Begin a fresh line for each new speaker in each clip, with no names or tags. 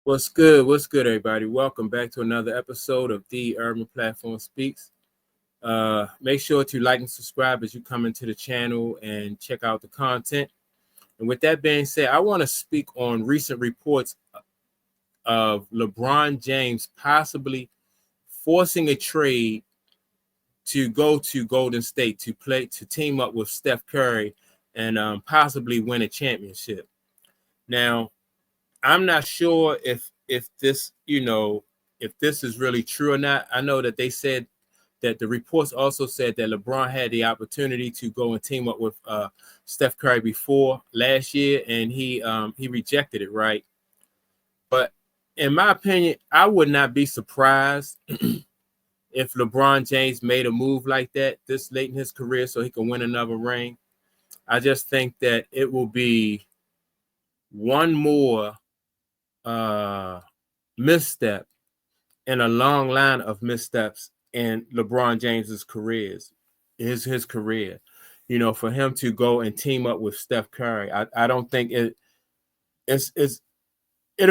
What's good? What's good, everybody? Welcome back to another episode of The Urban Platform Speaks. Make sure to like and subscribe as you come into the channel and check out the content. And with that being said, I want to speak on recent reports of LeBron James possibly forcing a trade to go to Golden State to team up with Steph Curry and possibly win a championship. Now, I'm not sure if this, if this is really true or not. I know that they said that the reports also said that LeBron had the opportunity to go and team up with Steph Curry before last year, and he rejected it, right? But in my opinion, I would not be surprised if LeBron James made a move like that this late in his career so he can win another ring. I just think that it will be one more misstep in a long line of missteps in LeBron James's his career. For him to go and team up with Steph Curry, I don't think it'll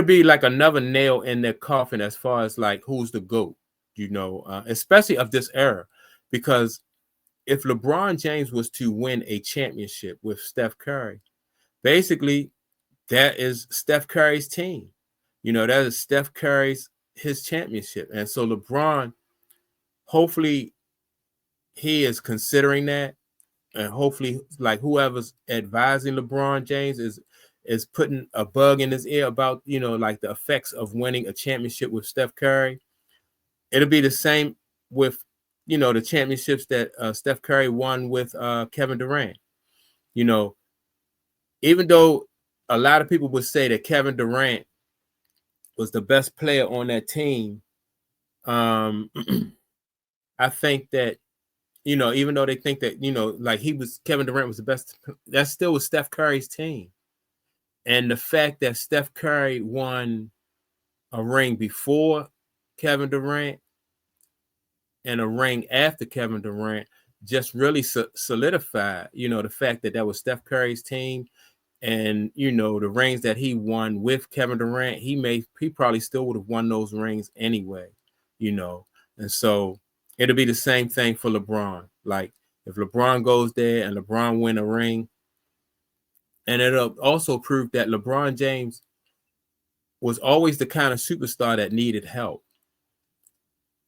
be like another nail in their coffin as far as like who's the GOAT, especially of this era, because if LeBron James was to win a championship with Steph Curry, basically that is Steph Curry's team. That is Steph Curry's his championship. And so LeBron, hopefully he is considering that. And hopefully, like, whoever's advising LeBron James is putting a bug in his ear about, like the effects of winning a championship with Steph Curry. It'll be the same with, the championships that Steph Curry won with Kevin Durant. Even though a lot of people would say that Kevin Durant was the best player on that team, I think that, even though they think that, like Kevin Durant was the best, that still was Steph Curry's team. And the fact that Steph Curry won a ring before Kevin Durant and a ring after Kevin Durant just really solidified, the fact that was Steph Curry's team. And, the rings that he won with Kevin Durant, he probably still would have won those rings anyway, And so it'll be the same thing for LeBron. Like, if LeBron goes there and LeBron win a ring, and it'll also prove that LeBron James was always the kind of superstar that needed help.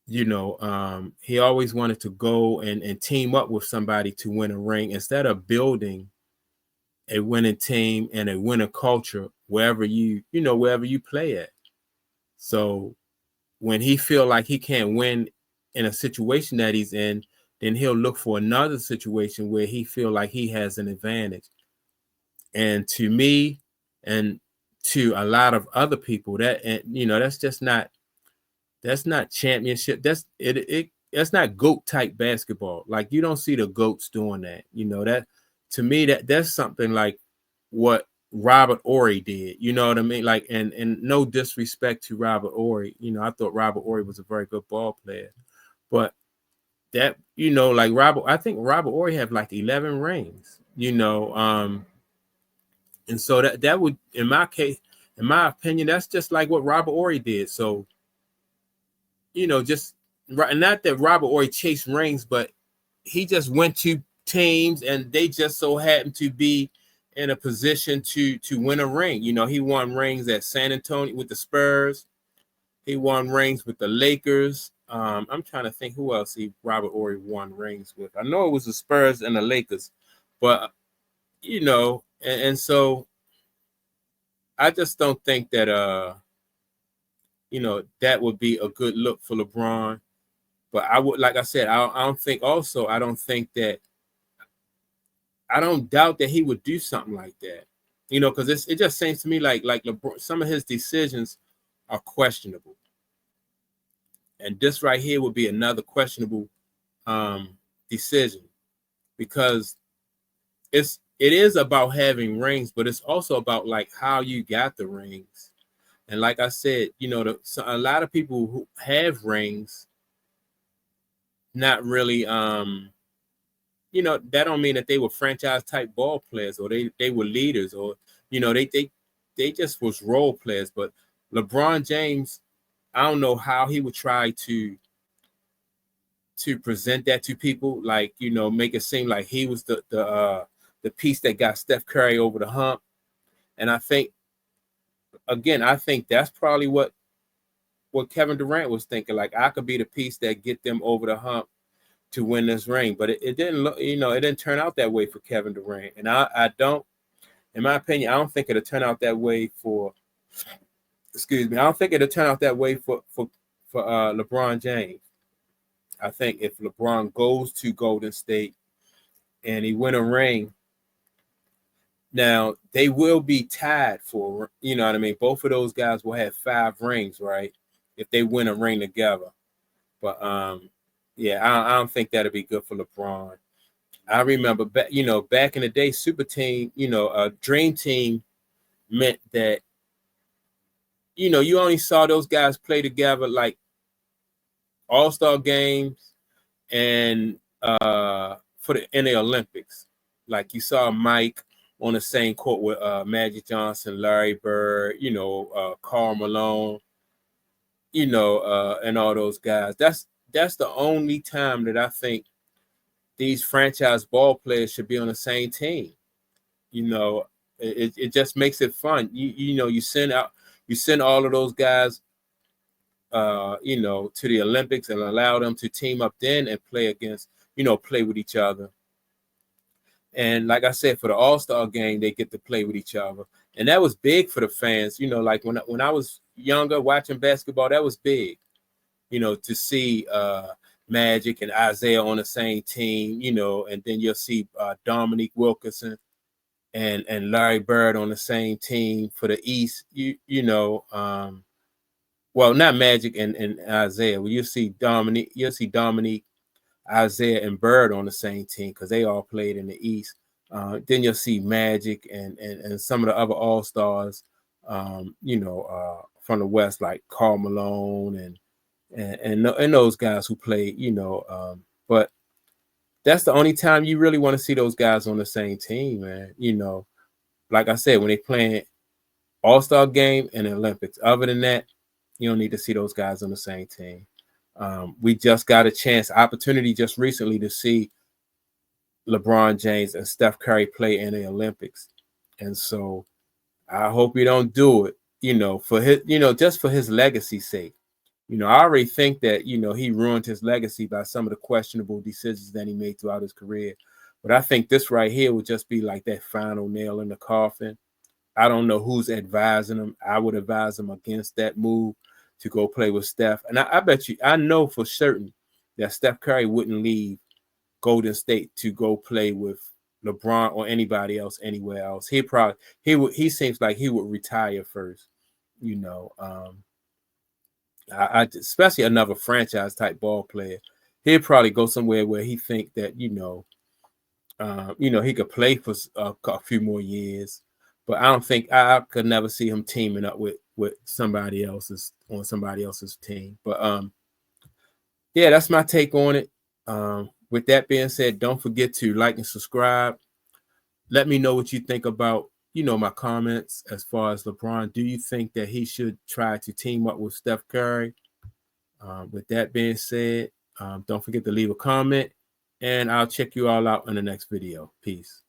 He always wanted to go and team up with somebody to win a ring instead of building a winning team and a winning culture wherever you play at. So when he feel like he can't win in a situation that he's in, then he'll look for another situation where he feel like he has an advantage. And to me, and to a lot of other people, that's not championship. That's not GOAT type basketball. Like, you don't see the GOATs doing that. That, to me, that's something like what Robert Horry did. You know what I mean? Like, and no disrespect to Robert Horry. I thought Robert Horry was a very good ball player. But that, like I think Robert Horry had like 11 rings, and so that would, in my case, in my opinion, that's just like what Robert Horry did. So, just not that Robert Horry chased rings, but he just went to teams and they just so happened to be in a position to win a ring. He won rings at San Antonio with the Spurs. He won rings with the Lakers. I'm trying to think who else Robert Horry won rings with. I know it was the Spurs and the Lakers, but and so I just don't think that that would be a good look for LeBron. But I would, like I said, I don't think that, I don't doubt that he would do something like that, because it just seems to me like LeBron, some of his decisions are questionable. And this right here would be another questionable decision, because it is about having rings, but it's also about like how you got the rings. And like I said, a lot of people who have rings, not really, that don't mean that they were franchise type ball players or they were leaders, or, they just was role players. But LeBron James, I don't know how he would try to present that to people, like, you know, make it seem like he was the piece that got Steph Curry over the hump. And I think, again, I think that's probably what Kevin Durant was thinking. Like, I could be the piece that get them over the hump to win this ring. But it didn't look, you know, it didn't turn out that way for Kevin Durant. And I don't, in my opinion, I don't think it'll turn out that way for, excuse me, I don't think it'll turn out that way for LeBron James. I think if LeBron goes to Golden State and he win a ring, now they will be tied for, you know what I mean? Both of those guys will have 5 rings, right? If they win a ring together. But yeah, I don't think that'll be good for LeBron. I remember back, you know, back in the day, Super Team, you know, Dream Team meant that, you know, you only saw those guys play together like All-Star games and in the Olympics. Like, you saw Mike on the same court with Magic Johnson, Larry Bird, you know, Karl Malone, you know, and all those guys. That's the only time that I think these franchise ball players should be on the same team. You know, it just makes it fun. You know, you send all of those guys, you know, to the Olympics and allow them to team up then and play against, you know, play with each other. And like I said, for the All-Star game, they get to play with each other. And that was big for the fans. You know, like when I was younger watching basketball, that was big, you know, to see Magic and Isaiah on the same team, you know, and then you'll see Dominique Wilkinson and Larry Bird on the same team for the East. You know, well, not Magic and Isaiah. Well, you'll see Dominique, Isaiah, and Bird on the same team because they all played in the East. Then you'll see Magic and some of the other All-Stars, you know, from the West, like Karl Malone and those guys who played, you know. But that's the only time you really want to see those guys on the same team, man. You know, like I said, when they playing All-Star game and the Olympics. Other than that, you don't need to see those guys on the same team. We just got a opportunity just recently to see LeBron James and Steph Curry play in the Olympics. And so I hope you don't do it, you know, for his, you know, just for his legacy's sake. You know, I already think that, you know, he ruined his legacy by some of the questionable decisions that he made throughout his career. But I think this right here would just be like that final nail in the coffin. I don't know who's advising him. I would advise him against that move to go play with Steph. And I bet you, I know for certain that Steph Curry wouldn't leave Golden State to go play with LeBron or anybody else anywhere else. He seems like he would retire first, you know. Especially another franchise type ball player. He'd probably go somewhere where he think that, you know, he could play for a few more years. But I don't think I could never see him teaming up with somebody else's on somebody else's team. But yeah, that's my take on it. With that being said, don't forget to like and subscribe. Let me know what you think about, you know, my comments as far as LeBron. Do you think that he should try to team up with Steph Curry? With that being said, don't forget to leave a comment, and I'll check you all out in the next video. Peace.